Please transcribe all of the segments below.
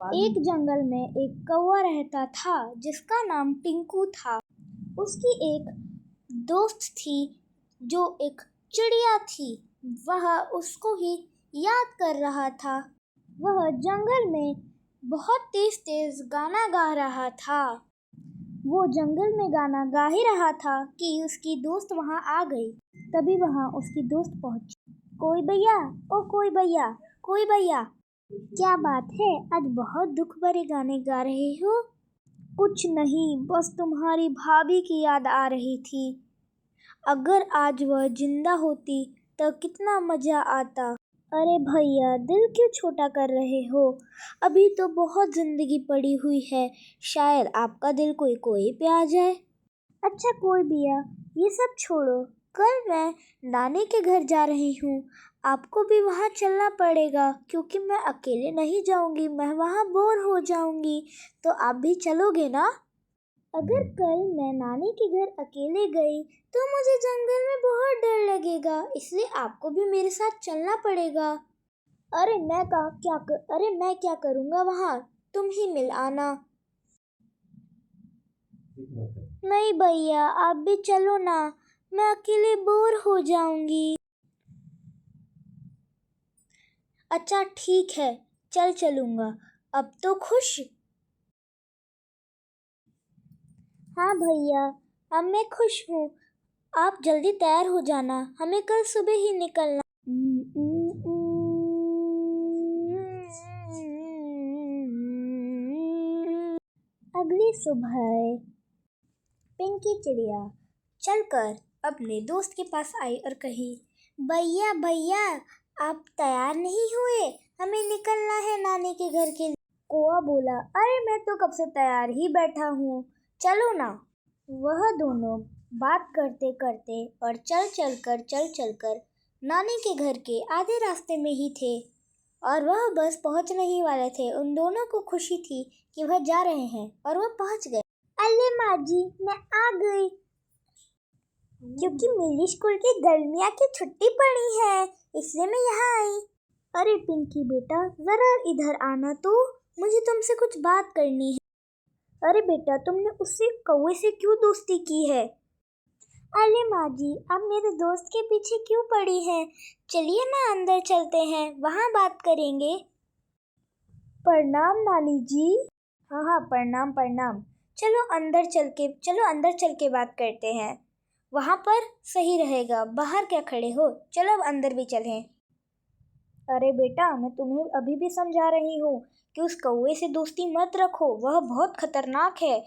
एक जंगल में एक कौवा रहता था जिसका नाम टिंकू था। उसकी एक दोस्त थी जो एक चिड़िया थी। वह उसको ही याद कर रहा था। वह जंगल में बहुत तेज तेज गाना गा रहा था। वो जंगल में गाना गा ही रहा था कि उसकी दोस्त वहां आ गई। तभी वहां उसकी दोस्त पहुंची। कोई भैया, ओ कोई भैया, कोई भैया, क्या बात है? आज बहुत दुख भरे गाने गा रहे हो? कुछ नहीं, बस तुम्हारी भाभी की याद आ रही थी। अगर आज वह जिंदा होती तो कितना मजा आता। अरे भैया, दिल क्यों छोटा कर रहे हो? अभी तो बहुत जिंदगी पड़ी हुई है, शायद आपका दिल कोई कोई पे आ जाए। अच्छा कोई भैया, ये सब छोड़ो। कल मैं नानी के घर जा रही हूँ। आपको भी वहाँ चलना पड़ेगा क्योंकि मैं अकेले नहीं जाऊँगी, मैं वहाँ बोर हो जाऊँगी। तो आप भी चलोगे ना? अगर कल मैं नानी के घर अकेले गई तो मुझे जंगल में बहुत डर लगेगा, इसलिए आपको भी मेरे साथ चलना पड़ेगा। अरे मैं क्या करूँगा वहाँ? तुम ही मिल आना। नहीं भैया, आप भी चलो ना, मैं अकेले बोर हो जाऊंगी। अच्छा ठीक है, चलूंगा। अब तो खुश? हाँ भैया, अब मैं खुश हूँ। आप जल्दी तैयार हो जाना, हमें कल सुबह ही निकलना। अगली सुबह पिंकी चिड़िया चलकर अपने दोस्त के पास आई और कही, भैया भैया, आप तैयार नहीं हुए? हमें निकलना है नानी के घर के लिए। कौवा बोला, अरे मैं तो कब से तैयार ही बैठा हूँ, चलो ना। वह दोनों बात करते करते और चल चलकर नानी के घर के आधे रास्ते में ही थे और वह बस पहुंचने ही वाले थे। उन दोनों को खुशी थी कि वह जा रहे हैं और वह पहुंच गए। अरे माँ जी, मैं आ गई क्योंकि मेरी स्कूल की गर्मियाँ की छुट्टी पड़ी है, इसलिए मैं यहाँ आई। अरे पिंकी बेटा, जरा इधर आना तो, मुझे तुमसे कुछ बात करनी है। अरे बेटा, तुमने उससे कौवे से क्यों दोस्ती की है? अरे माँ जी, आप मेरे दोस्त के पीछे क्यों पड़ी हैं? चलिए ना अंदर चलते हैं, वहाँ बात करेंगे। प्रणाम नानी जी। हाँ, प्रणाम प्रणाम। चलो अंदर चल के बात करते हैं। वहाँ पर सही रहेगा, बाहर क्या खड़े हो? चलो अब अंदर भी चलें। अरे बेटा, मैं तुम्हें अभी भी समझा रही हूँ कि उस कौवे से दोस्ती मत रखो, वह बहुत खतरनाक है।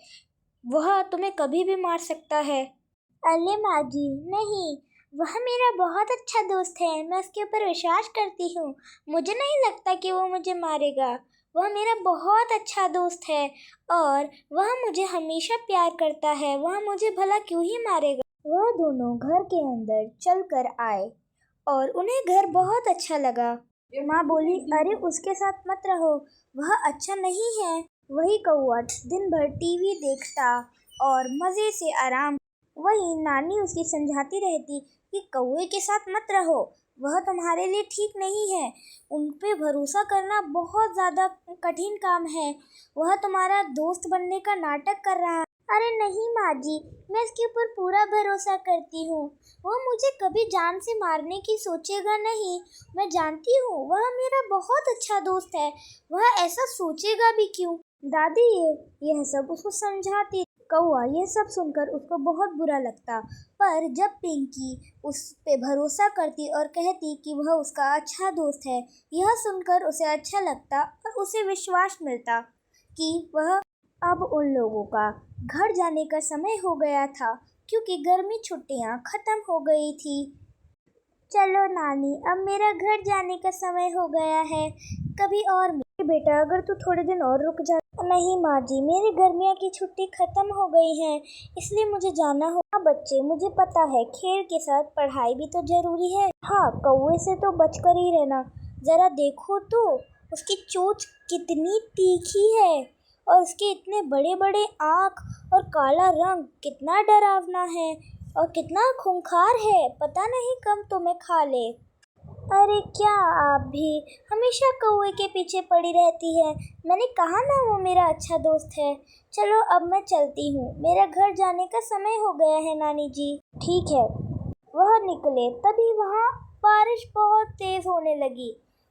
वह तुम्हें कभी भी मार सकता है। अरे माँ जी, नहीं, वह मेरा बहुत अच्छा दोस्त है, मैं उसके ऊपर विश्वास करती हूँ। मुझे नहीं लगता कि वो मुझे मारेगा। वह मेरा बहुत अच्छा दोस्त है और वह मुझे हमेशा प्यार करता है, वह मुझे भला क्यों ही मारेगा। वह दोनों घर के अंदर चलकर आए और उन्हें घर बहुत अच्छा लगा। माँ बोली, अरे उसके साथ मत रहो, वह अच्छा नहीं है। वही कौवा दिन भर टीवी देखता और मज़े से आराम। वही नानी उसकी समझाती रहती कि कौवे के साथ मत रहो, वह तुम्हारे लिए ठीक नहीं है। उन पे भरोसा करना बहुत ज़्यादा कठिन काम है। वह तुम्हारा दोस्त बनने का नाटक कर रहा है। अरे नहीं माँ जी, मैं इसके ऊपर पूरा भरोसा करती हूँ। वो मुझे कभी जान से मारने की सोचेगा नहीं। मैं जानती हूँ वह मेरा बहुत अच्छा दोस्त है, वह ऐसा सोचेगा भी क्यों। दादी यह सब उसको समझाती। कौवा यह सब सुनकर उसको बहुत बुरा लगता, पर जब पिंकी उस पे भरोसा करती और कहती कि वह उसका अच्छा दोस्त है, यह सुनकर उसे अच्छा लगता और उसे विश्वास मिलता कि वह अब उन लोगों का घर जाने का समय हो गया था क्योंकि गर्मी छुट्टियां खत्म हो गई थी। चलो नानी, अब मेरा घर जाने का समय हो गया है, कभी और बेटा अगर तू थोड़े दिन और रुक जा। नहीं माँ जी, मेरी गर्मियों की छुट्टी खत्म हो गई है, इसलिए मुझे जाना हो। हाँ बच्चे, मुझे पता है खेल के साथ पढ़ाई भी तो जरूरी है। हाँ, कौवे से तो बचकर ही रहना। जरा देखो तो, उसकी चोंच कितनी तीखी है और उसके इतने बड़े बड़े आँख और काला रंग कितना डरावना है और कितना खूंखार है, पता नहीं कब तुम्हें खा ले। अरे क्या आप भी हमेशा कौवे के पीछे पड़ी रहती है। मैंने कहा ना वो मेरा अच्छा दोस्त है। चलो अब मैं चलती हूँ, मेरा घर जाने का समय हो गया है नानी जी। ठीक है। वह निकले तभी वहाँ बारिश बहुत तेज होने लगी।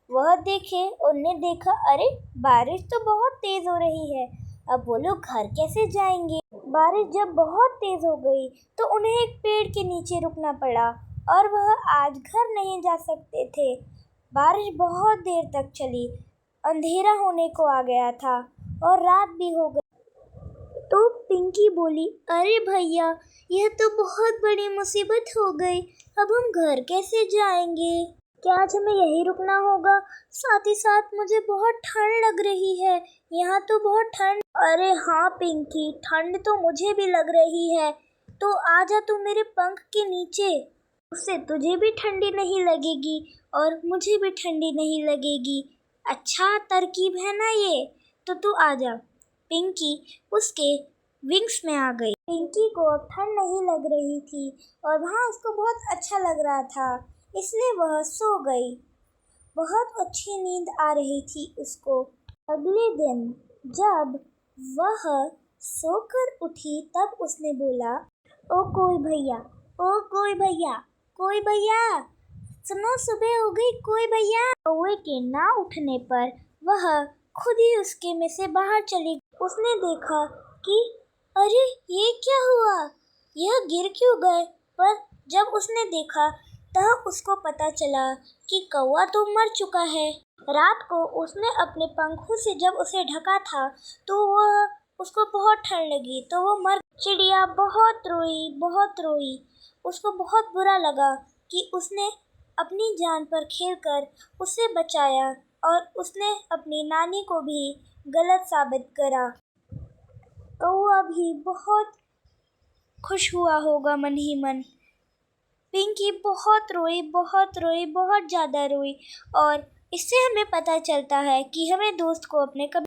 वह देखे, उनने देखा, अरे बारिश तो बहुत तेज हो रही है। अब वो लोग घर कैसे जाएंगे? बारिश जब बहुत तेज हो गई तो उन्हें एक पेड़ के नीचे रुकना पड़ा और वह आज घर नहीं जा सकते थे। बारिश बहुत देर तक चली, अंधेरा होने को आ गया था और रात भी हो गई। तो पिंकी बोली, अरे भैया, यह तो बहुत बड़ी मुसीबत हो गई। अब हम घर कैसे जाएंगे? क्या आज हमें यहीं रुकना होगा? साथ ही साथ मुझे बहुत ठंड लग रही है। यहाँ तो बहुत ठंड। अरे हाँ पिंकी, ठंड तो मुझे भी लग रही है। तो आजा तू मेरे पंख के नीचे। उससे तुझे भी ठंडी नहीं लगेगी और मुझे भी ठंडी नहीं लगेगी। अच्छा तरकीब है ना ये? तो तू आजा। पिंकी उसके विंग्स में आ गई। पिंकी को अब ठंड नहीं लग रही थी और वहाँ उसको बहुत अच्छा लग रहा था, इसलिए वह सो गई। बहुत अच्छी नींद आ रही थी उसको। अगले दिन जब वह सोकर उठी तब उसने बोला, ओ कोई भैया, ओ कोई भैया, कोई भैया, सुनो सुबह हो गई, कोई भैया। कौवे के ना उठने पर वह खुद ही उसके में से बाहर चली। उसने देखा कि अरे ये क्या हुआ, यह गिर क्यों गए? पर जब उसने देखा तब उसको पता चला कि कौवा तो मर चुका है। रात को उसने अपने पंखों से जब उसे ढका था तो उसको बहुत ठंड लगी तो वो मर। चिड़िया बहुत रोई, बहुत रोई। उसको बहुत बुरा लगा कि उसने अपनी जान पर खेलकर उसे बचाया और उसने अपनी नानी को भी गलत साबित करा। कौवा भी बहुत खुश हुआ होगा मन ही मन। पिंकी बहुत रोई, बहुत रोई, बहुत ज़्यादा रोई। और इससे हमें पता चलता है कि हमें दोस्त को अपने कभी